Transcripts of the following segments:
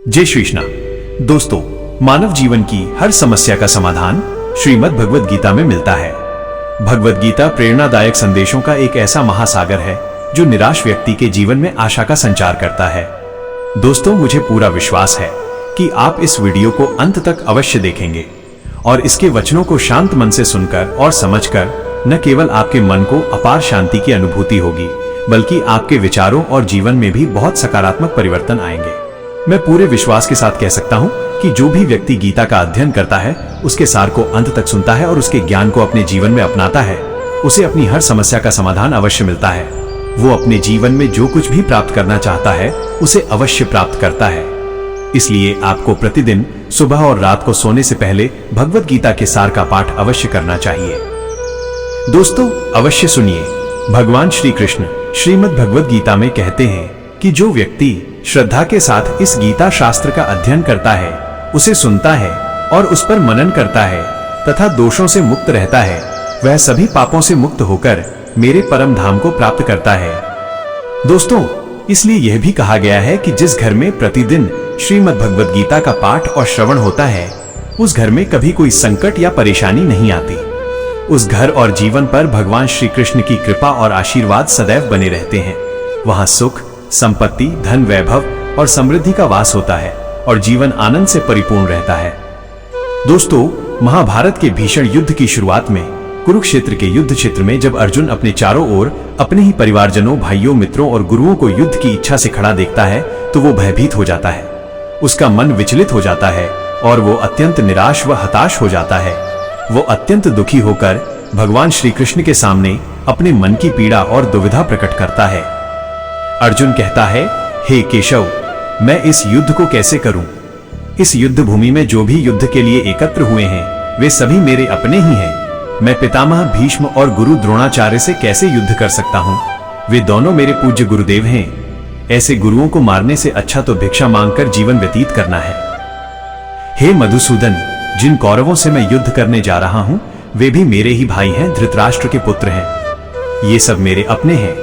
जय श्री कृष्ण। दोस्तों, मानव जीवन की हर समस्या का समाधान श्रीमद् भगवद गीता में मिलता है। भगवद गीता प्रेरणादायक संदेशों का एक ऐसा महासागर है जो निराश व्यक्ति के जीवन में आशा का संचार करता है। दोस्तों, मुझे पूरा विश्वास है कि आप इस वीडियो को अंत तक अवश्य देखेंगे और इसके वचनों को शांत मन से सुनकर और समझकर न केवल आपके मन को अपार शांति की अनुभूति होगी, बल्कि आपके विचारों और जीवन में भी बहुत सकारात्मक परिवर्तन आएंगे। मैं पूरे विश्वास के साथ कह सकता हूं कि जो भी व्यक्ति गीता का अध्ययन करता है, उसके सार को अंत तक सुनता है और उसके ज्ञान को अपने जीवन में अपनाता है, उसे अपनी हर समस्या का समाधान अवश्य मिलता है। वो अपने जीवन में जो कुछ भी प्राप्त करना चाहता है, उसे अवश्य प्राप्त करता है। इसलिए आपको प्रतिदिन सुबह और रात को सोने से पहले भगवद गीता के सार का पाठ अवश्य करना चाहिए। दोस्तों, अवश्य सुनिए। भगवान श्री कृष्ण श्रीमद् भगवद गीता में कहते हैं कि जो व्यक्ति श्रद्धा के साथ इस गीता शास्त्र का अध्ययन करता है, उसे सुनता है और उस पर मनन करता है तथा दोषों से मुक्त रहता है, वह सभी पापों से मुक्त होकर मेरे परम धाम को प्राप्त करता है। दोस्तों, इसलिए यह भी कहा गया है कि जिस घर में प्रतिदिन श्रीमद् भगवद गीता का पाठ और श्रवण होता है, उस घर में कभी कोई संकट या परेशानी नहीं आती। उस घर और जीवन पर भगवान श्री कृष्ण की कृपा और आशीर्वाद सदैव बने रहते हैं। वहां सुख, संपत्ति, धन, वैभव और समृद्धि का वास होता है और जीवन आनंद से परिपूर्ण रहता है। दोस्तों, महाभारत के भीषण युद्ध की शुरुआत में कुरुक्षेत्र के युद्ध क्षेत्र में जब अर्जुन अपने चारों ओर अपने ही परिवारजनों, भाइयों, मित्रों और गुरुओं को युद्ध की इच्छा से खड़ा देखता है, तो वो भयभीत हो जाता है। उसका मन विचलित हो जाता है और वो अत्यंत निराश व हताश हो जाता है। वो अत्यंत दुखी होकर भगवान श्री कृष्ण के सामने अपने मन की पीड़ा और दुविधा प्रकट करता है। अर्जुन कहता है, हे केशव, मैं इस युद्ध को कैसे करूं? इस युद्ध भूमि में जो भी युद्ध के लिए एकत्र हुए हैं, वे सभी मेरे अपने ही हैं। मैं पितामह भीष्म और गुरु द्रोणाचार्य से कैसे युद्ध कर सकता हूं? वे दोनों मेरे पूज्य गुरुदेव हैं। ऐसे गुरुओं को मारने से अच्छा तो भिक्षा मांगकर जीवन व्यतीत करना है। हे मधुसूदन, जिन कौरवों से मैं युद्ध करने जा रहा हूं, वे भी मेरे ही भाई हैं, धृतराष्ट्र के पुत्र हैं। ये सब मेरे अपने हैं।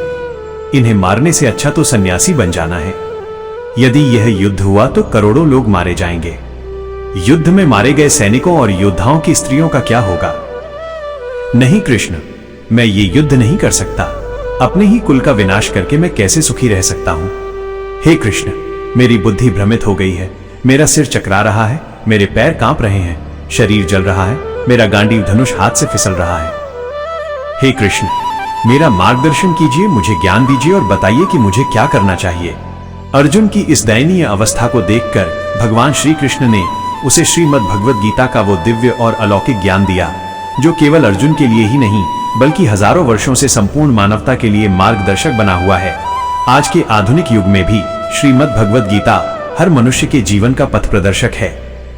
इन्हें मारने से अच्छा तो सन्यासी बन जाना है। यदि यह युद्ध हुआ तो करोड़ों लोग मारे जाएंगे। युद्ध में मारे गए सैनिकों और योद्धाओं की स्त्रियों का क्या होगा? नहीं कृष्ण, मैं ये युद्ध नहीं कर सकता। अपने ही कुल का विनाश करके मैं कैसे सुखी रह सकता हूं? हे कृष्ण, मेरी बुद्धि भ्रमित हो गई है। मेरा सिर चकरा रहा है, मेरे पैर कांप रहे हैं, शरीर जल रहा है, मेरा गांडीव धनुष हाथ से फिसल रहा है। हे कृष्ण, मेरा मार्गदर्शन कीजिए, मुझे ज्ञान दीजिए और बताइए कि मुझे क्या करना चाहिए। अर्जुन की इस दयनीय अवस्था को देखकर भगवान श्री कृष्ण ने उसे श्रीमद् भगवद गीता का वो दिव्य और अलौकिक ज्ञान दिया, जो केवल अर्जुन के लिए ही नहीं, बल्कि हजारों वर्षों से संपूर्ण मानवता के लिए मार्गदर्शक बना हुआ है। आज के आधुनिक युग में भी श्रीमद् भगवद गीता हर मनुष्य के जीवन का पथ प्रदर्शक है।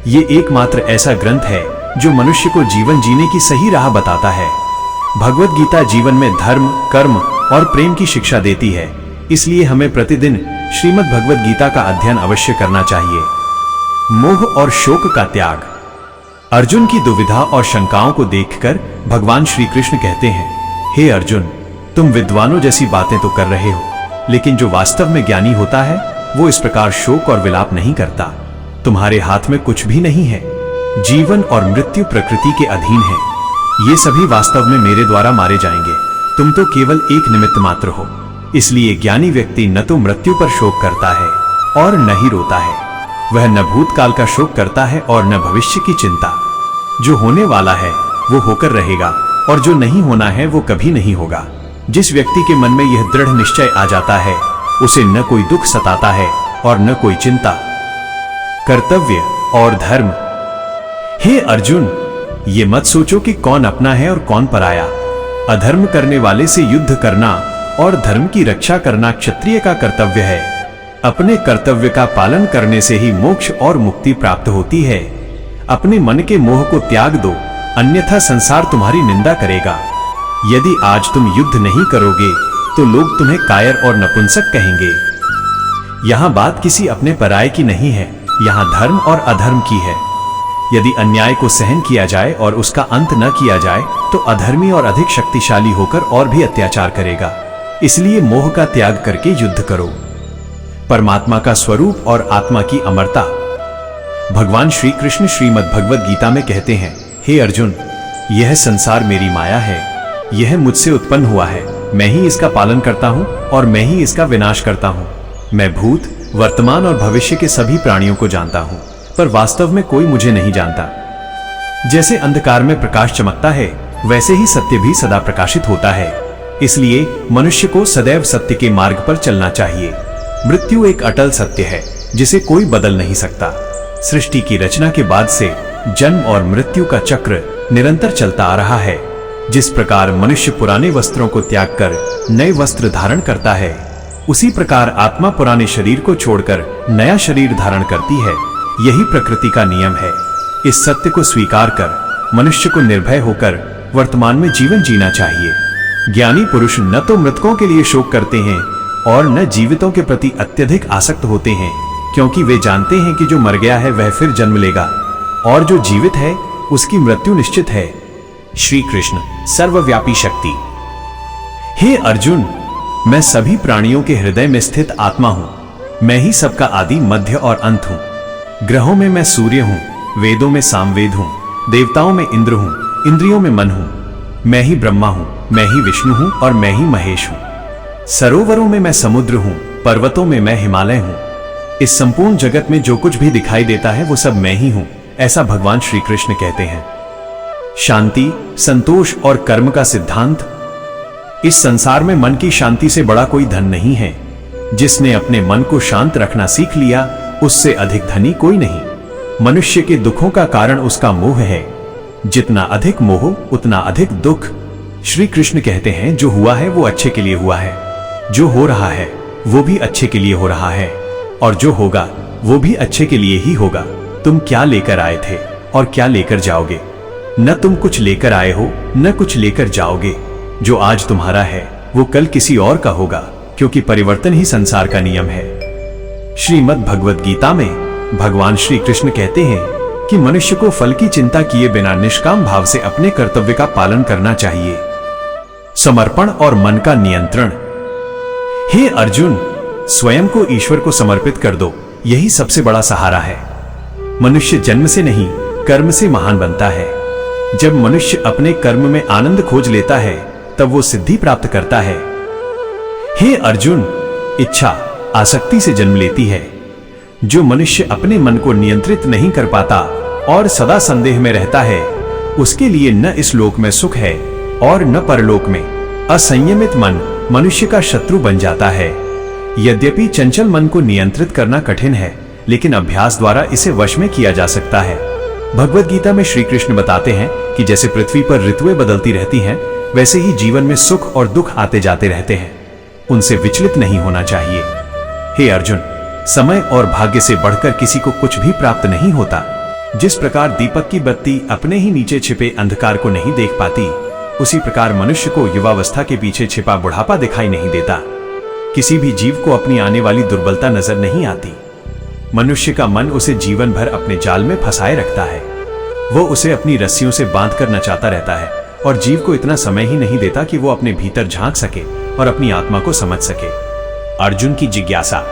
ये एकमात्र ऐसा ग्रंथ है जो मनुष्य को जीवन जीने की सही राह बताता है। भगवद गीता जीवन में धर्म, कर्म और प्रेम की शिक्षा देती है। इसलिए हमें प्रतिदिन श्रीमद् भगवद गीता का अध्ययन अवश्य करना चाहिए। मोह और शोक का त्याग। अर्जुन की दुविधा और शंकाओं को देखकर भगवान श्री कृष्ण कहते हैं, हे अर्जुन, तुम विद्वानों जैसी बातें तो कर रहे हो, लेकिन जो वास्तव में ज्ञानी होता है, वो इस प्रकार शोक और विलाप नहीं करता। तुम्हारे हाथ में कुछ भी नहीं है। जीवन और मृत्यु प्रकृति के अधीन है। ये सभी वास्तव में मेरे द्वारा मारे जाएंगे। तुम तो केवल एक निमित्त मात्र हो। इसलिए ज्ञानी व्यक्ति न तो मृत्यु पर शोक करता है और न ही रोता है। वह न भूतकाल का शोक करता है और न भविष्य की चिंता। जो होने वाला है वो होकर रहेगा और जो नहीं होना है वो कभी नहीं होगा। जिस व्यक्ति के मन में यह दृढ़ निश्चय आ जाता है, उसे न कोई दुख सताता है और न कोई चिंता। कर्तव्य और धर्म। हे अर्जुन, ये मत सोचो कि कौन अपना है और कौन पराया। अधर्म करने वाले से युद्ध करना और धर्म की रक्षा करना क्षत्रिय का कर्तव्य है। अपने कर्तव्य का पालन करने से ही मोक्ष और मुक्ति प्राप्त होती है। अपने मन के मोह को त्याग दो, अन्यथा संसार तुम्हारी निंदा करेगा। यदि आज तुम युद्ध नहीं करोगे तो लोग तुम्हें कायर और नपुंसक कहेंगे। यहां बात किसी अपने पराये की नहीं है, यहां धर्म और अधर्म की है। यदि अन्याय को सहन किया जाए और उसका अंत न किया जाए, तो अधर्मी और अधिक शक्तिशाली होकर और भी अत्याचार करेगा। इसलिए मोह का त्याग करके युद्ध करो। परमात्मा का स्वरूप और आत्मा की अमरता। भगवान श्री कृष्ण श्रीमद् भगवद गीता में कहते हैं, हे अर्जुन, यह संसार मेरी माया है, यह मुझसे उत्पन्न हुआ है, मैं ही इसका पालन करता हूँ और मैं ही इसका विनाश करता हूँ। मैं भूत, वर्तमान और भविष्य के सभी प्राणियों को जानता हूँ, पर वास्तव में कोई मुझे नहीं जानता। जैसे अंधकार में प्रकाश चमकता है, वैसे ही सत्य भी सदा प्रकाशित होता है। इसलिए मनुष्य को सदैव सत्य के मार्ग पर चलना चाहिए। मृत्यु एक अटल सत्य है जिसे कोई बदल नहीं सकता। सृष्टि की रचना के बाद से जन्म और मृत्यु का चक्र निरंतर चलता आ रहा है। जिस प्रकार मनुष्य पुराने वस्त्रों को त्याग कर नए वस्त्र धारण करता है, उसी प्रकार आत्मा पुराने शरीर को छोड़कर नया शरीर धारण करती है। यही प्रकृति का नियम है। इस सत्य को स्वीकार कर मनुष्य को निर्भय होकर वर्तमान में जीवन जीना चाहिए। ज्ञानी पुरुष न तो मृतकों के लिए शोक करते हैं और न जीवितों के प्रति अत्यधिक आसक्त होते हैं, क्योंकि वे जानते हैं कि जो मर गया है वह फिर जन्म लेगा और जो जीवित है उसकी मृत्यु निश्चित है। श्री कृष्ण सर्वव्यापी शक्ति। हे अर्जुन, मैं सभी प्राणियों के हृदय में स्थित आत्मा हूं। मैं ही सबका आदि, मध्य और अंत हूं। ग्रहों में मैं सूर्य हूं, वेदों में सामवेद हूं, देवताओं में इंद्र हूं, इंद्रियों में मन हूं। मैं ही ब्रह्मा हूं, मैं ही विष्णु हूं और मैं ही महेश हूं। सरोवरों में मैं समुद्र हूं, पर्वतों में मैं हिमालय हूं। इस संपूर्ण जगत में जो कुछ भी दिखाई देता है वो सब मैं ही हूं, ऐसा भगवान श्री कृष्ण कहते हैं। शांति, संतोष और कर्म का सिद्धांत। इस संसार में मन की शांति से बड़ा कोई धन नहीं है। जिसने अपने मन को शांत रखना सीख लिया, उससे अधिक धनी कोई नहीं। मनुष्य के दुखों का कारण उसका मोह है। जितना अधिक मोह उतना अधिक दुख। श्री कृष्ण कहते हैं, जो हुआ है वो अच्छे के लिए हुआ है, जो हो रहा है वो भी अच्छे के लिए हो रहा है, और जो होगा वो भी अच्छे के लिए ही होगा। तुम क्या लेकर आए थे और क्या लेकर जाओगे? न तुम कुछ लेकर आए हो न कुछ लेकर जाओगे। जो आज तुम्हारा है वो कल किसी और का होगा, क्योंकि परिवर्तन ही संसार का नियम है। श्रीमद् भगवद गीता में भगवान श्री कृष्ण कहते हैं कि मनुष्य को फल की चिंता किए बिना निष्काम भाव से अपने कर्तव्य का पालन करना चाहिए। समर्पण और मन का नियंत्रण। हे अर्जुन, स्वयं को ईश्वर को समर्पित कर दो, यही सबसे बड़ा सहारा है। मनुष्य जन्म से नहीं कर्म से महान बनता है। जब मनुष्य अपने कर्म में आनंद खोज लेता है तब वो सिद्धि प्राप्त करता है। हे अर्जुन, इच्छा आसक्ति से जन्म लेती है। जो मनुष्य अपने मन को नियंत्रित नहीं कर पाता और सदा संदेह में रहता है, उसके लिए न इस लोक में सुख है और न परलोक में। असंयमित मन मनुष्य का शत्रु बन जाता है। यद्यपि चंचल मन को नियंत्रित करना कठिन है, लेकिन अभ्यास द्वारा इसे वश में किया जा सकता है। भगवद गीता में श्री कृष्ण बताते हैं कि जैसे पृथ्वी पर ऋतुएं बदलती रहती हैं, वैसे ही जीवन में सुख और दुख आते जाते रहते हैं। उनसे विचलित नहीं होना चाहिए। हे अर्जुन, समय और भाग्य से बढ़कर किसी को कुछ भी प्राप्त नहीं होता। जिस प्रकार दीपक की बत्ती अपने ही नीचे छिपे अंधकार को नहीं देख पाती, उसी प्रकार मनुष्य को युवावस्था के पीछे छिपा बुढ़ापा दिखाई नहीं देता। किसी भी जीव को अपनी आने वाली दुर्बलता नजर नहीं आती। मनुष्य का मन उसे जीवन भर अपने जाल में फंसाए रखता है। वो उसे अपनी रस्सियों से बांध कर नचाता रहता है और जीव को इतना समय ही नहीं देता कि वो अपने भीतर झांक सके और अपनी आत्मा को समझ सके। अर्जुन की जिज्ञासा।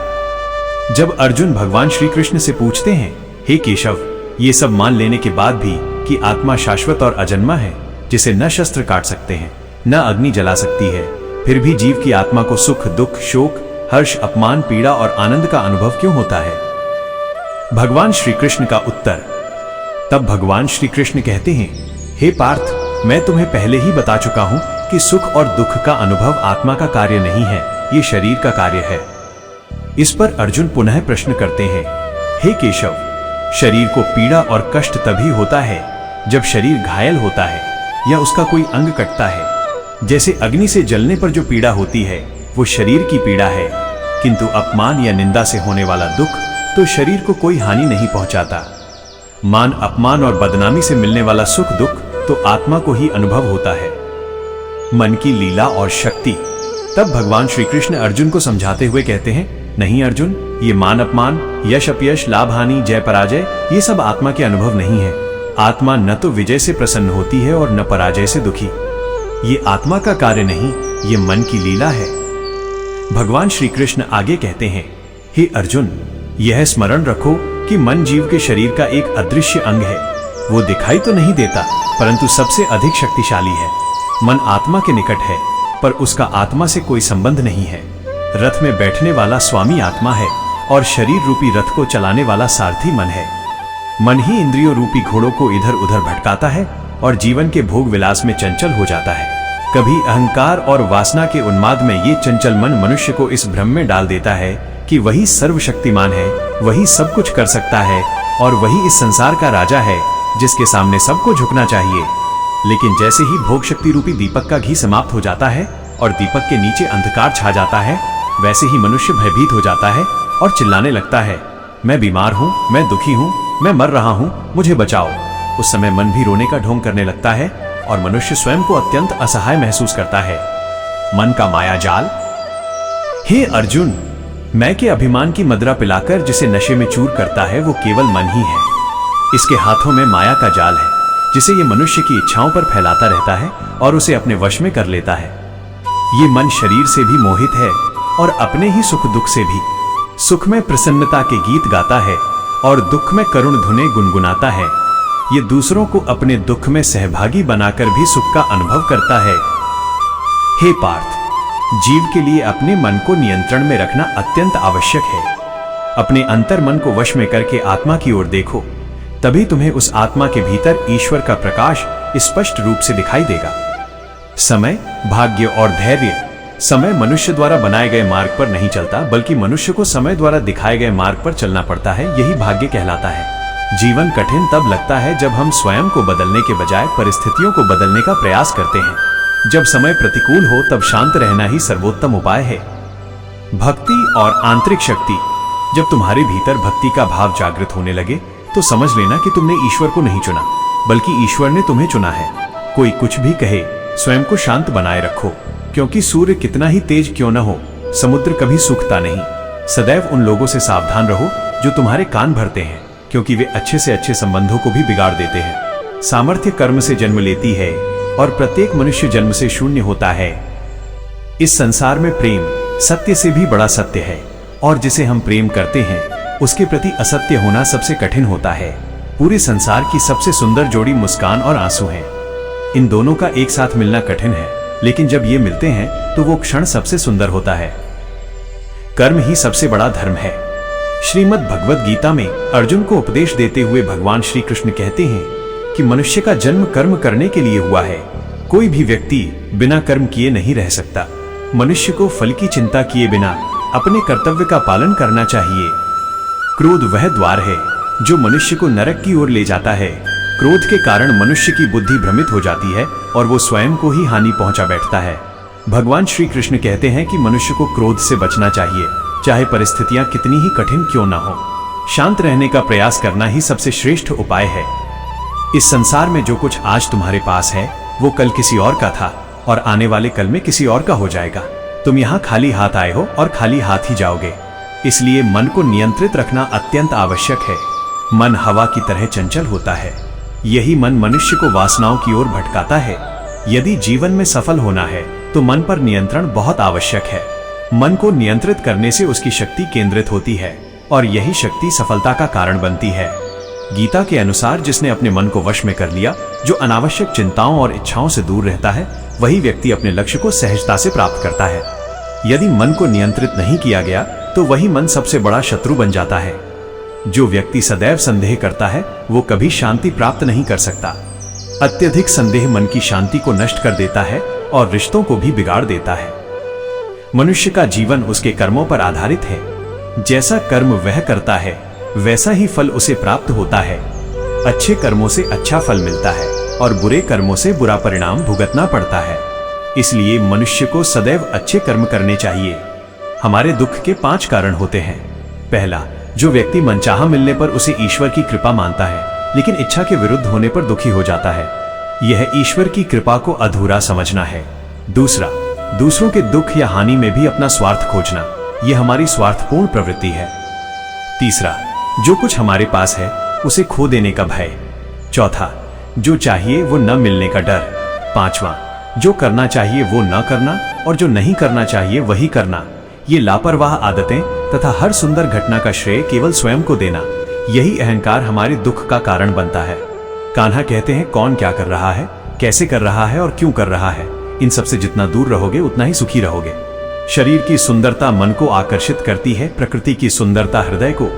जब अर्जुन भगवान श्री कृष्ण से पूछते हैं, हे केशव, ये सब मान लेने के बाद भी कि आत्मा शाश्वत और अजन्मा है, जिसे न शस्त्र काट सकते हैं न अग्नि जला सकती है, फिर भी जीव की आत्मा को सुख, दुख, शोक, हर्ष, अपमान, पीड़ा और आनंद का अनुभव क्यों होता है? भगवान श्री कृष्ण का उत्तर। तब भगवान श्री कृष्ण कहते हैं, हे पार्थ, मैं तुम्हें पहले ही बता चुका हूं कि सुख और दुख का अनुभव आत्मा का कार्य नहीं है, ये शरीर का कार्य है। इस पर अर्जुन पुनः प्रश्न करते हैं, हे केशव, शरीर को पीड़ा और कष्ट तभी होता है जब शरीर घायल होता है या उसका कोई अंग कटता है। जैसे अग्नि से जलने पर जो पीड़ा होती है वो शरीर की पीड़ा है, किंतु अपमान या निंदा से होने वाला दुख तो शरीर को कोई हानि नहीं पहुंचाता। मान, अपमान और बदनामी से मिलने वाला सुख दुख तो आत्मा को ही अनुभव होता है। मन की लीला और शक्ति। तब भगवान श्री कृष्ण अर्जुन को समझाते हुए कहते हैं, नहीं अर्जुन, ये मान अपमान, यश अपयश, लाभ हानि, जय पराजय, ये सब आत्मा के अनुभव नहीं है। आत्मा न तो विजय से प्रसन्न होती है और न पराजय से दुखी। ये आत्मा का कार्य नहीं, ये मन की लीला है। भगवान श्री कृष्ण आगे कहते हैं, हे अर्जुन, यह स्मरण रखो कि मन जीव के शरीर का एक अदृश्य अंग है। वो दिखाई तो नहीं देता, परंतु सबसे अधिक शक्तिशाली है। मन आत्मा के निकट है, पर उसका आत्मा से कोई संबंध नहीं है। रथ में बैठने वाला स्वामी आत्मा है और शरीर रूपी रथ को चलाने वाला सारथी मन है। मन ही इंद्रियों रूपी घोड़ों को इधर उधर भटकाता है और जीवन के भोग विलास में चंचल हो जाता है। कभी अहंकार और वासना के उन्माद में ये चंचल मन मनुष्य को इस भ्रम में डाल देता है कि वही सर्वशक्तिमान है, वही सब कुछ कर सकता है और वही इस संसार का राजा है जिसके सामने सबको झुकना चाहिए। लेकिन जैसे ही भोग शक्ति रूपी दीपक का घी समाप्त हो जाता है और दीपक के नीचे अंधकार छा जाता है, वैसे ही मनुष्य भयभीत हो जाता है और चिल्लाने लगता है, मैं बीमार हूँ, मैं दुखी हूँ, मैं मर रहा हूँ, मुझे बचाओ। उस समय मन भी रोने का ढोंग करने लगता है और मनुष्य स्वयं को अत्यंत असहाय महसूस करता है। मन का माया जाल। हे अर्जुन, मैं के अभिमान की मदिरा पिलाकर जिसे नशे में चूर करता है वो केवल मन ही है। इसके हाथों में माया का जाल है जिसे ये मनुष्य की इच्छाओं पर फैलाता रहता है और उसे अपने वश में कर लेता है। ये मन शरीर से भी मोहित है और अपने ही सुख दुख से भी। सुख में प्रसन्नता के गीत गाता है और दुख में करुण धुनें गुनगुनाता है। ये दूसरों को अपने दुख में सहभागी बनाकर भी सुख का अनुभव करता है। हे पार्थ, जीव के लिए अपने मन को नियंत्रण में रखना अत्यंत आवश्यक है। अपने अंतर मन को वश में करके आत्मा की ओर देखो, तभी तुम्हें उस आत्मा के भीतर ईश्वर का प्रकाश स्पष्ट रूप से दिखाई देगा। समय, भाग्य और धैर्य। समय मनुष्य द्वारा बनाए गए मार्ग पर नहीं चलता, बल्कि मनुष्य को समय द्वारा दिखाए गए मार्ग पर चलना पड़ता है। यही भाग्य कहलाता है। जीवन कठिन तब लगता है जब हम स्वयं को बदलने के बजाय परिस्थितियों को बदलने का प्रयास करते हैं। जब समय प्रतिकूल हो तब शांत रहना ही सर्वोत्तम उपाय है। भक्ति और आंतरिक शक्ति। जब तुम्हारे भीतर भक्ति का भाव जागृत होने लगे तो समझ लेना कि तुमने ईश्वर को नहीं चुना, बल्कि ईश्वर ने तुम्हें चुना है। कोई कुछ भी कहे, स्वयं को शांत बनाए रखो, क्योंकि सूर्य कितना ही तेज क्यों न हो, समुद्र कभी सूखता नहीं। सदैव उन लोगों से सावधान रहो जो तुम्हारे कान भरते हैं, क्योंकि वे अच्छे से अच्छे संबंधों को भी बिगाड़ देते हैं। सामर्थ्य कर्म से जन्म लेती है और प्रत्येक मनुष्य जन्म से शून्य होता है। इस संसार में प्रेम सत्य से भी बड़ा सत्य है और जिसे हम प्रेम करते हैं उसके प्रति असत्य होना सबसे कठिन होता है। पूरे संसार की सबसे सुंदर जोड़ी मुस्कान और आंसू हैं। इन दोनों का एक साथ मिलना कठिन है, लेकिन जब ये मिलते हैं तो वो क्षण सबसे सुंदर होता है। कर्म ही सबसे बड़ा धर्म है। श्रीमद् भगवद गीता में अर्जुन को उपदेश देते हुए भगवान श्री कृष्ण कहते हैं कि मनुष्य का जन्म कर्म करने के लिए हुआ है। कोई भी व्यक्ति बिना कर्म किए नहीं रह सकता। मनुष्य को फल की चिंता किए बिना अपने कर्तव्य का पालन करना चाहिए। क्रोध वह द्वार है जो मनुष्य को नरक की ओर ले जाता है। क्रोध के कारण मनुष्य की बुद्धि भ्रमित हो जाती है और वो स्वयं को ही हानि पहुंचा बैठता है। भगवान श्री कृष्ण कहते हैं कि मनुष्य को क्रोध से बचना चाहिए, चाहे परिस्थितियां कितनी ही कठिन क्यों न हो। शांत रहने का प्रयास करना ही सबसे श्रेष्ठ उपाय है। इस संसार में जो कुछ आज तुम्हारे पास है वो कल किसी और का था और आने वाले कल में किसी और का हो जाएगा। तुम यहाँ खाली हाथ आए हो और खाली हाथ ही जाओगे। इसलिए मन को नियंत्रित रखना अत्यंत आवश्यक है। मन हवा की तरह चंचल होता है। यही मन मनुष्य को वासनाओं की ओर भटकाता है। यदि जीवन में सफल होना है तो मन पर नियंत्रण बहुत आवश्यक है। मन को नियंत्रित करने से उसकी शक्ति केंद्रित होती है और यही शक्ति सफलता का कारण बनती है। गीता के अनुसार जिसने अपने मन को वश में कर लिया, जो अनावश्यक चिंताओं और इच्छाओं से दूर रहता है, वही व्यक्ति अपने लक्ष्य को सहजता से प्राप्त करता है। यदि मन को नियंत्रित नहीं किया गया तो वही मन सबसे बड़ा शत्रु बन जाता है। जो व्यक्ति सदैव संदेह करता है वो कभी शांति प्राप्त नहीं कर सकता। अत्यधिक संदेह मन की शांति को नष्ट कर देता है और रिश्तों को भी बिगाड़ देता है। मनुष्य का जीवन उसके कर्मों पर आधारित है। जैसा कर्म वह करता है वैसा ही फल उसे प्राप्त होता है। अच्छे कर्मों से अच्छा फल मिलता है और बुरे कर्मों से बुरा परिणाम भुगतना पड़ता है। इसलिए मनुष्य को सदैव अच्छे कर्म करने चाहिए। हमारे दुख के 5 कारण होते हैं। पहला, जो व्यक्ति मनचाहा मिलने पर उसे ईश्वर की कृपा मानता है, लेकिन इच्छा के विरुद्ध होने पर दुखी हो जाता है। यह ईश्वर की कृपा को अधूरा समझना है। दूसरा, दूसरों के दुख या हानि में भी अपना स्वार्थ खोजना, यह हमारी स्वार्थपूर्ण प्रवृत्ति है। तीसरा, जो कुछ हमारे पास है उसे खो देने का भय। चौथा, जो चाहिए वो न मिलने का डर। पांचवा, जो करना चाहिए वो न करना और जो नहीं करना चाहिए वही करना। ये लापरवाह आदतें तथा हर सुंदर घटना का श्रेय केवल स्वयं को देना, यही अहंकार हमारे दुख का कारण बनता है। कान्हा कहते हैं, कौन क्या कर रहा है, कैसे कर रहा है और क्यों कर रहा है, इन सबसे जितना दूर रहोगे उतना ही सुखी रहोगे। शरीर की सुंदरता मन को आकर्षित करती है, प्रकृति की सुंदरता हृदय को।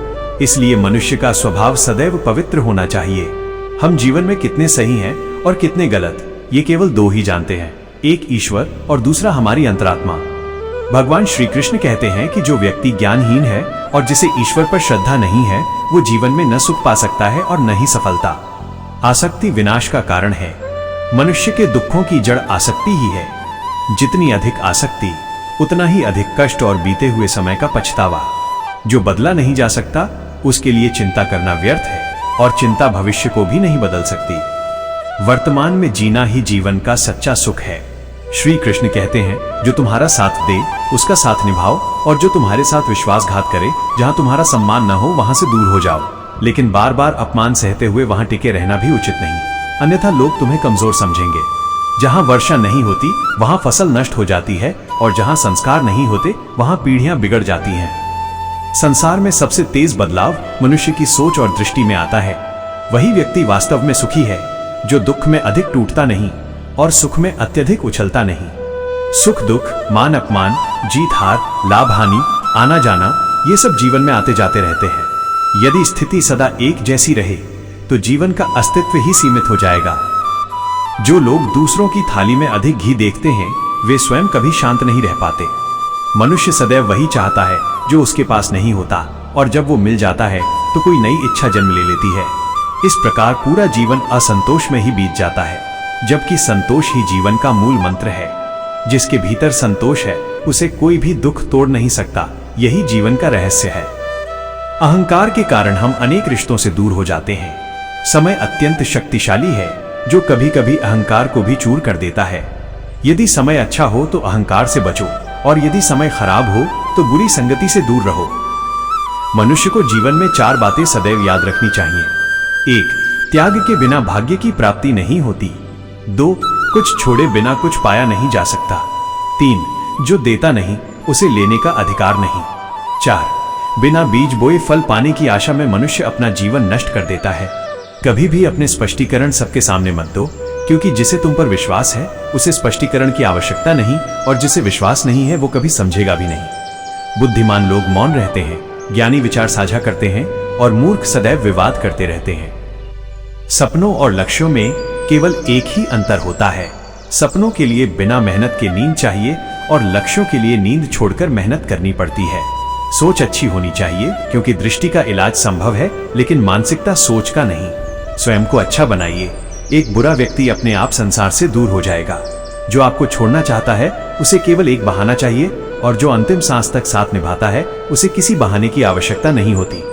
इसलिए मनुष्य का स्वभाव सदैव पवित्र होना चाहिए। हम जीवन में कितने सही हैं और कितने गलत, ये केवल दो ही जानते हैं, एक ईश्वर और दूसरा हमारी अंतरात्मा। भगवान श्री कृष्ण कहते हैं कि जो व्यक्ति ज्ञानहीन है और जिसे ईश्वर पर श्रद्धा नहीं है, वो जीवन में न सुख पा सकता है और न ही सफलता। आसक्ति विनाश का कारण है। मनुष्य के दुखों की जड़ आसक्ति ही है। जितनी अधिक आसक्ति उतना ही अधिक कष्ट और बीते हुए समय का पछतावा। जो बदला नहीं जा सकता उसके लिए चिंता करना व्यर्थ है और चिंता भविष्य को भी नहीं बदल सकती। वर्तमान में जीना ही जीवन का सच्चा सुख है। श्री कृष्ण कहते हैं, जो तुम्हारा साथ दे उसका साथ निभाओ और जो तुम्हारे साथ विश्वासघात करे, जहां तुम्हारा सम्मान न हो वहां से दूर हो जाओ। लेकिन बार बार अपमान सहते हुए वहां टिके रहना भी उचित नहीं, अन्यथा लोग तुम्हें कमजोर समझेंगे। जहां वर्षा नहीं होती वहां फसल नष्ट हो जाती है और जहां संस्कार नहीं होते वहां पीढ़ियां बिगड़ जाती हैं। संसार में सबसे तेज बदलाव मनुष्य की सोच और दृष्टि में आता है। वही व्यक्ति वास्तव में सुखी है जो दुख में अधिक टूटता नहीं और सुख में अत्यधिक उछलता नहीं। सुख दुख, मान अपमान, जीत हार, लाभ हानि, आना जाना, ये सब जीवन में आते जाते रहते हैं। यदि स्थिति सदा एक जैसी रहे तो जीवन का अस्तित्व ही सीमित हो जाएगा। जो लोग दूसरों की थाली में अधिक घी देखते हैं वे स्वयं कभी शांत नहीं रह पाते। मनुष्य सदैव वही चाहता है जो उसके पास नहीं होता, और जब वो मिल जाता है तो कोई नई इच्छा जन्म ले लेती है। इस प्रकार पूरा जीवन असंतोष में ही बीत जाता है, जबकि संतोष ही जीवन का मूल मंत्र है। जिसके भीतर संतोष है उसे कोई भी दुख तोड़ नहीं सकता, यही जीवन का रहस्य है। अहंकार के कारण हम अनेक रिश्तों से दूर हो जाते हैं। समय अत्यंत शक्तिशाली है जो कभी कभी अहंकार को भी चूर कर देता है। यदि समय अच्छा हो तो अहंकार से बचो, और यदि समय खराब हो तो बुरी संगति से दूर रहो। मनुष्य को जीवन में 4 बातें सदैव याद रखनी चाहिए। 1. त्याग के बिना भाग्य की प्राप्ति नहीं होती। 2. कुछ छोड़े बिना कुछ पाया नहीं जा सकता। 3. जो देता नहीं उसे लेने का अधिकार नहीं। 4. बिना बीज बोए फल पाने की आशा में मनुष्य अपना जीवन नष्ट कर देता है। कभी भी अपने स्पष्टीकरण सबके सामने मत दो, क्योंकि जिसे तुम पर विश्वास है उसे स्पष्टीकरण की आवश्यकता नहीं, और जिसे विश्वास नहीं है वो कभी समझेगा भी नहीं। बुद्धिमान लोग मौन रहते हैं, ज्ञानी विचार साझा करते हैं और मूर्ख सदैव विवाद करते रहते हैं। सपनों और लक्ष्यों में केवल एक ही अंतर होता है। सपनों के लिए बिना मेहनत के नींद चाहिए और लक्ष्यों के लिए नींद छोड़कर मेहनत करनी पड़ती है। सोच अच्छी होनी चाहिए, क्योंकि दृष्टि का इलाज संभव है, लेकिन मानसिकता सोच का नहीं। स्वयं को अच्छा बनाइए। एक बुरा व्यक्ति अपने आप संसार से दूर हो जाएगा। जो आपको छोड़ना चाहता है उसे केवल एक बहाना चाहिए, और जो अंतिम सांस तक साथ निभाता है उसे किसी बहाने की आवश्यकता नहीं होती।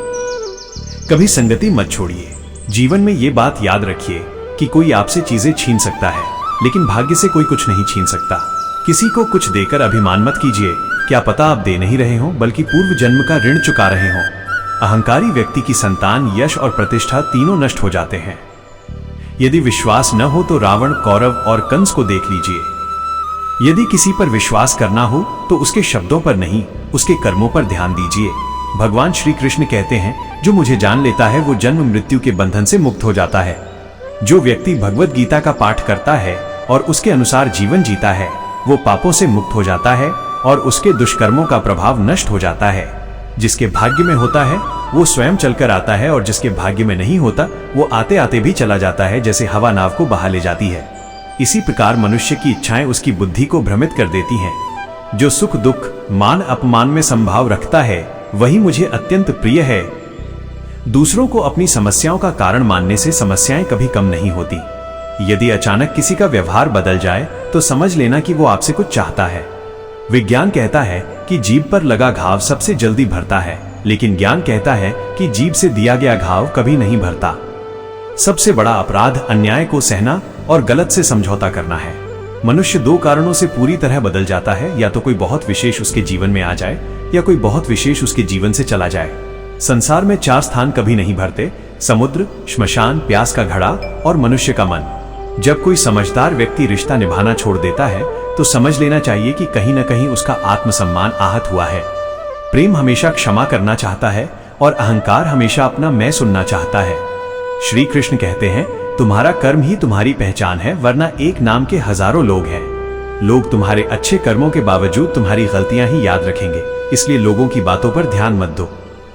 कभी संगति मत छोड़िए। जीवन में ये बात याद रखिए कि कोई आपसे चीजें छीन सकता है, लेकिन भाग्य से कोई कुछ नहीं छीन सकता। किसी को कुछ देकर अभिमान मत कीजिए, क्या पता आप दे नहीं रहे हो बल्कि पूर्व जन्म का ऋण चुका रहे हो। अहंकारी व्यक्ति की संतान, यश और प्रतिष्ठा तीनों नष्ट हो जाते हैं। यदि विश्वास न हो तो रावण, कौरव और कंस को देख लीजिए। यदि किसी पर विश्वास करना हो तो उसके शब्दों पर नहीं, उसके कर्मों पर ध्यान दीजिए। भगवान श्री कृष्ण कहते हैं, जो मुझे जान लेता है वो जन्म मृत्यु के बंधन से मुक्त हो जाता है। जो व्यक्ति भगवत गीता का पाठ करता है और उसके अनुसार जीवन जीता है वो पापों से मुक्त हो जाता है और उसके दुष्कर्मों का प्रभाव नष्ट हो जाता है। जिसके भाग्य में होता है वो स्वयं चलकर आता है, और जिसके भाग्य में नहीं होता वो आते आते भी चला जाता है, जैसे हवा नाव को बहा ले जाती है। इसी प्रकार मनुष्य की इच्छाएं उसकी बुद्धि को भ्रमित कर देती हैं। जो सुख दुख, मान अपमान में संभाव रखता है वही मुझे अत्यंत प्रिय है। दूसरों को अपनी समस्याओं का कारण मानने से समस्याएं कभी कम नहीं होती। यदि अचानक किसी का व्यवहार बदल जाए तो समझ लेना कि वो आपसे कुछ चाहता है। विज्ञान कहता है कि जीभ पर लगा घाव सबसे जल्दी भरता है, लेकिन ज्ञान कहता है कि जीभ से दिया गया घाव कभी नहीं भरता। सबसे बड़ा अपराध अन्याय को सहना और गलत से समझौता करना है। मनुष्य 2 कारणों से पूरी तरह बदल जाता है, या तो कोई बहुत विशेष उसके जीवन में आ जाए या कोई बहुत विशेष उसके जीवन से चला जाए। संसार में 4 स्थान कभी नहीं भरते: समुद्र, श्मशान, प्यास का घड़ा और मनुष्य का मन। जब कोई समझदार व्यक्ति रिश्ता निभाना छोड़ देता है तो समझ लेना चाहिए कि कहीं न कहीं उसका आत्मसम्मान आहत हुआ है। प्रेम हमेशा क्षमा करना चाहता है और अहंकार हमेशा अपना मैं सुनना चाहता है। श्री कृष्ण कहते हैं, तुम्हारा कर्म ही तुम्हारी पहचान है, वरना एक नाम के हजारों लोग हैं। लोग तुम्हारे अच्छे कर्मों के बावजूद तुम्हारी गलतियां ही याद रखेंगे, इसलिए लोगों की बातों पर ध्यान मत दो।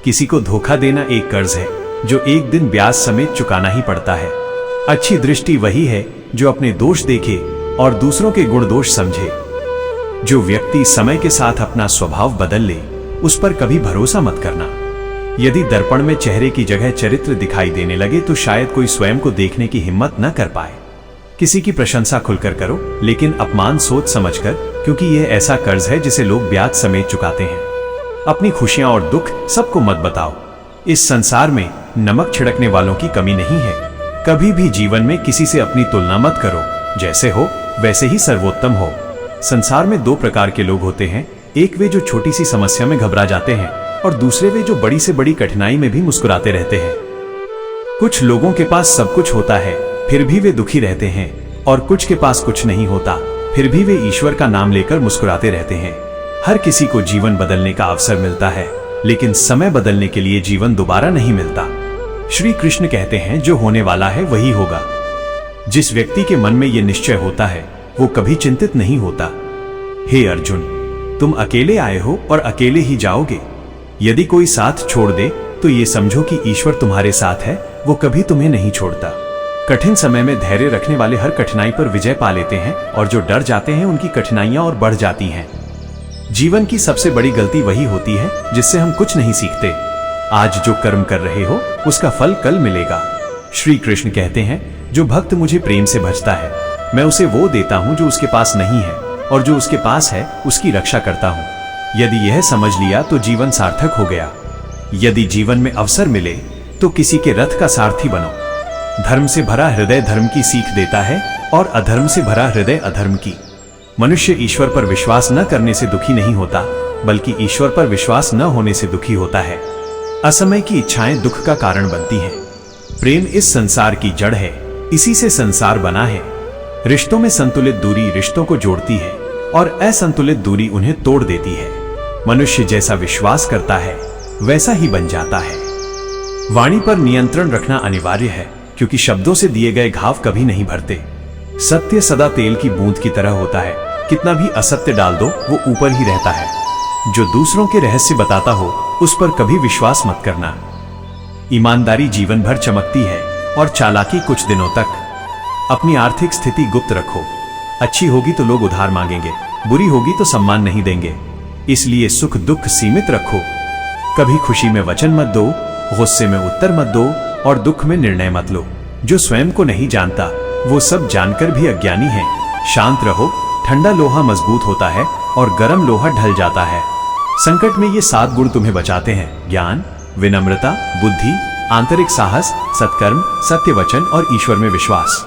किसी को धोखा देना एक कर्ज है जो एक दिन ब्याज समेत चुकाना ही पड़ता है। अच्छी दृष्टि वही है जो अपने दोष देखे और दूसरों के गुण दोष समझे। जो व्यक्ति समय के साथ अपना स्वभाव बदल ले, उस पर कभी भरोसा मत करना। यदि दर्पण में चेहरे की जगह चरित्र दिखाई देने लगे तो शायद कोई स्वयं को देखने की हिम्मत न कर पाए। किसी की प्रशंसा खुलकर करो, लेकिन अपमान सोच समझकर, क्योंकि यह ऐसा कर्ज है जिसे लोग ब्याज समेत चुकाते हैं। अपनी खुशियां और दुख सबको मत बताओ। इस संसार में नमक छिड़कने वालों की कमी नहीं है। कभी भी जीवन में किसी से अपनी तुलना मत करो। जैसे हो वैसे ही सर्वोत्तम हो। संसार में दो प्रकार के लोग होते हैं, एक वे जो छोटी सी समस्या में घबरा जाते हैं और दूसरे वे जो बड़ी से बड़ी कठिनाई में भी मुस्कुराते रहते हैं। कुछ लोगों के पास सब कुछ होता है फिर भी वे दुखी रहते हैं, और कुछ के पास कुछ नहीं होता फिर भी वे ईश्वर का नाम लेकर मुस्कुराते रहते हैं। हर किसी को जीवन बदलने का अवसर मिलता है, लेकिन समय बदलने के लिए जीवन दोबारा नहीं मिलता। श्री कृष्ण कहते हैं, जो होने वाला है वही होगा। जिस व्यक्ति के मन में यह निश्चय होता है वो कभी चिंतित नहीं होता। हे अर्जुन, तुम अकेले आए हो और अकेले ही जाओगे। यदि कोई साथ छोड़ दे तो ये समझो कि ईश्वर तुम्हारे साथ है, वो कभी तुम्हें नहीं छोड़ता। कठिन समय में धैर्य रखने वाले हर कठिनाई पर विजय पा लेते हैं, और जो डर जाते हैं उनकी कठिनाइयां और बढ़ जाती हैं। जीवन की सबसे बड़ी गलती वही होती है जिससे हम कुछ नहीं सीखते। आज जो कर्म कर रहे हो उसका फल कल मिलेगा। श्री कृष्ण कहते हैं, जो भक्त मुझे प्रेम से भजता है, मैं उसे वो देता हूं जो उसके पास नहीं है, और जो उसके पास है उसकी रक्षा करता हूं। यदि यह समझ लिया तो जीवन सार्थक हो गया। यदि जीवन में अवसर मिले तो किसी के रथ का सारथी बनो। धर्म से भरा हृदय धर्म की सीख देता है, और अधर्म से भरा हृदय अधर्म की। मनुष्य ईश्वर पर विश्वास न करने से दुखी नहीं होता, बल्कि ईश्वर पर विश्वास न होने से दुखी होता है। असमय की इच्छाएं दुख का कारण बनती हैं। प्रेम इस संसार की जड़ है, इसी से संसार बना है। रिश्तों में संतुलित दूरी रिश्तों को जोड़ती है, और असंतुलित दूरी उन्हें तोड़ देती है। मनुष्य जैसा विश्वास करता है वैसा ही बन जाता है। वाणी पर नियंत्रण रखना अनिवार्य है, क्योंकि शब्दों से दिए गए घाव कभी नहीं भरते। सत्य सदा तेल की बूंद की तरह होता है, कितना भी असत्य डाल दो वो ऊपर ही रहता है। जो दूसरों के रहस्य बताता हो उस पर कभी विश्वास मत करना। ईमानदारी जीवन भर चमकती है, और चालाकी कुछ दिनों तक। अपनी आर्थिक स्थिति गुप्त रखो। अच्छी होगी तो लोग उधार मांगेंगे, बुरी होगी तो सम्मान नहीं देंगे। इसलिए सुख दुख सीमित रखो। कभी खुशी में वचन मत दो, गुस्से में उत्तर मत दो, और दुख में निर्णय मत लो। जो स्वयं को नहीं जानता वो सब जानकर भी अज्ञानी है। शांत रहो। ठंडा लोहा मजबूत होता है और गर्म लोहा ढल जाता है। संकट में ये 7 गुण तुम्हें बचाते हैं: ज्ञान, विनम्रता, बुद्धि, आंतरिक साहस, सत्कर्म, सत्य वचन और ईश्वर में विश्वास।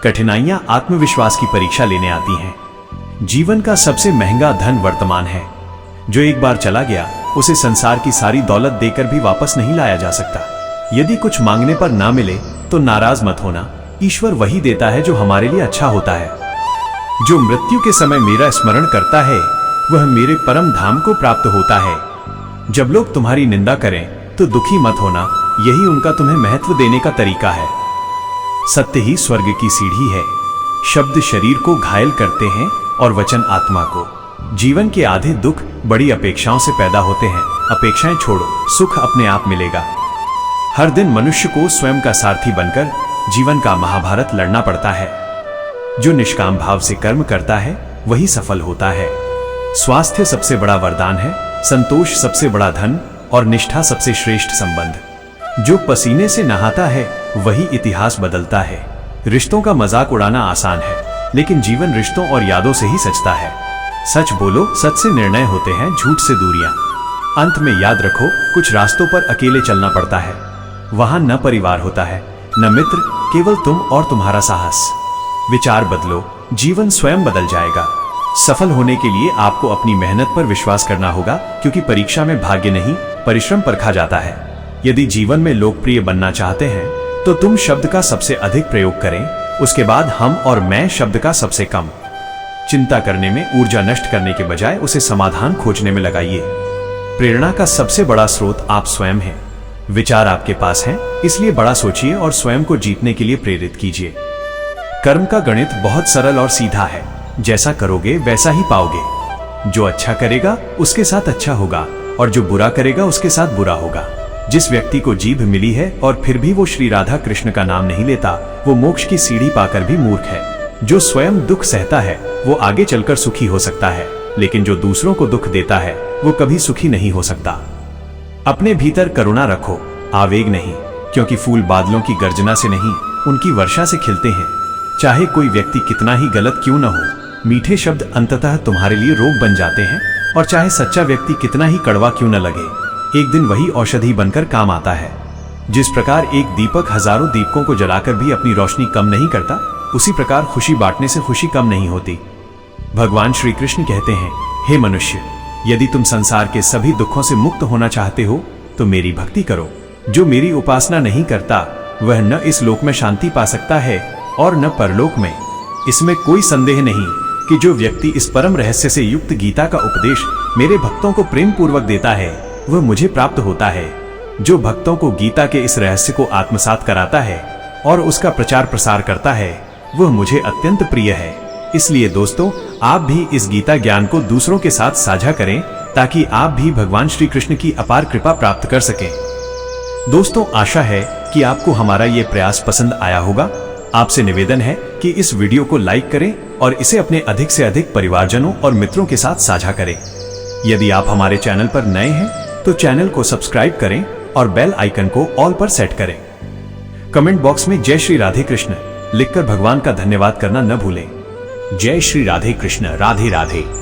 कठिनाइयां आत्मविश्वास की परीक्षा लेने आती हैं। जीवन का सबसे महंगा धन वर्तमान है। जो एक बार चला गया उसे संसार की सारी दौलत देकर भी वापस नहीं लाया जा सकता। यदि कुछ मांगने पर ना मिले तो नाराज मत होना। ईश्वर वही देता है जो हमारे लिए अच्छा होता है। जो मृत्यु के समय मेरा स्मरण करता है वह मेरे परम धाम को प्राप्त होता है। जब लोग तुम्हारी निंदा करें तो दुखी मत होना, यही उनका तुम्हें महत्व देने का तरीका है। सत्य ही स्वर्ग की सीढ़ी है। शब्द शरीर को घायल करते हैं और वचन आत्मा को। जीवन के आधे दुख बड़ी अपेक्षाओं से पैदा होते हैं। अपेक्षाएं छोड़ो, सुख अपने आप मिलेगा। हर दिन मनुष्य को स्वयं का सारथी बनकर जीवन का महाभारत लड़ना पड़ता है। जो निष्काम भाव से कर्म करता है वही सफल होता है। स्वास्थ्य सबसे बड़ा वरदान है, संतोष सबसे बड़ा धन और निष्ठा सबसे श्रेष्ठ संबंध। जो पसीने से नहाता है वही इतिहास बदलता है। रिश्तों का मजाक उड़ाना आसान है, लेकिन जीवन रिश्तों और यादों से ही सजता है। सच बोलो, सच से निर्णय होते हैं, झूठ से दूरियां। अंत में याद रखो, कुछ रास्तों पर अकेले चलना पड़ता है। वहां न परिवार होता है, न मित्र, केवल तुम और तुम्हारा साहस। विचार बदलो, जीवन स्वयं बदल जाएगा। सफल होने के लिए आपको अपनी मेहनत पर विश्वास करना होगा, क्योंकि परीक्षा में भाग्य नहीं परिश्रम परखा जाता है। यदि जीवन में लोकप्रिय बनना चाहते हैं तो तुम शब्द का सबसे अधिक प्रयोग करें, उसके बाद हम और मैं शब्द का सबसे कम। चिंता करने में ऊर्जा नष्ट करने के बजाय उसे समाधान खोजने में लगाइए। प्रेरणा का सबसे बड़ा स्रोत आप स्वयं हैं। विचार आपके पास हैं, इसलिए बड़ा सोचिए और स्वयं को जीतने के लिए प्रेरित कीजिए। कर्म का गणित बहुत सरल और सीधा है। जैसा करोगे वैसा ही पाओगे। जो अच्छा करेगा उसके साथ अच्छा होगा और जो बुरा करेगा उसके साथ बुरा होगा। जिस व्यक्ति को जीभ मिली है और फिर भी वो श्री राधा कृष्ण का नाम नहीं लेता, वो मोक्ष की सीढ़ी पाकर भी मूर्ख है। जो स्वयं दुख सहता है वो आगे चलकर सुखी हो सकता है, लेकिन जो दूसरों को दुख देता है वो कभी सुखी नहीं हो सकता। अपने भीतर करुणा रखो, आवेग नहीं, क्योंकि फूल बादलों की गर्जना से नहीं, उनकी वर्षा से खिलते हैं। चाहे कोई व्यक्ति कितना ही गलत क्यों न हो, मीठे शब्द अंततः तुम्हारे लिए रोग बन जाते हैं। और चाहे सच्चा व्यक्ति कितना ही कड़वा क्यों न लगे, एक दिन वही औषधि बनकर काम आता है। जिस प्रकार एक दीपक हजारों दीपकों को जलाकर भी अपनी रोशनी कम नहीं करता, उसी प्रकार खुशी बांटने से खुशी कम नहीं होती। भगवान श्री कृष्ण कहते हैं, हे मनुष्य, यदि तुम संसार के सभी दुखों से मुक्त होना चाहते हो तो मेरी भक्ति करो। जो मेरी उपासना नहीं करता वह न इस लोक में शांति पा सकता है और न परलोक में। इसमें कोई संदेह नहीं कि जो व्यक्ति इस परम रहस्य से युक्त गीता का उपदेश मेरे भक्तों को प्रेम पूर्वक देता है वह मुझे प्राप्त होता है। जो भक्तों को गीता के इस रहस्य को आत्मसात कराता है और उसका प्रचार प्रसार करता है वह मुझे अत्यंत प्रिय है। इसलिए दोस्तों, आप भी इस गीता ज्ञान को दूसरों के साथ साझा करें ताकि आप भी भगवान श्री कृष्ण की अपार कृपा प्राप्त कर सकें। दोस्तों, आशा है कि आपको हमारा ये प्रयास पसंद आया होगा। आपसे निवेदन है कि इस वीडियो को लाइक करें और इसे अपने अधिक से अधिक परिवारजनों और मित्रों के साथ साझा करें। यदि आप हमारे चैनल पर नए हैं तो चैनल को सब्सक्राइब करें और बेल आइकन को ऑल पर सेट करें। कमेंट बॉक्स में जय श्री राधे कृष्ण लिखकर भगवान का धन्यवाद करना न भूलें। जय श्री राधे कृष्ण। राधे राधे।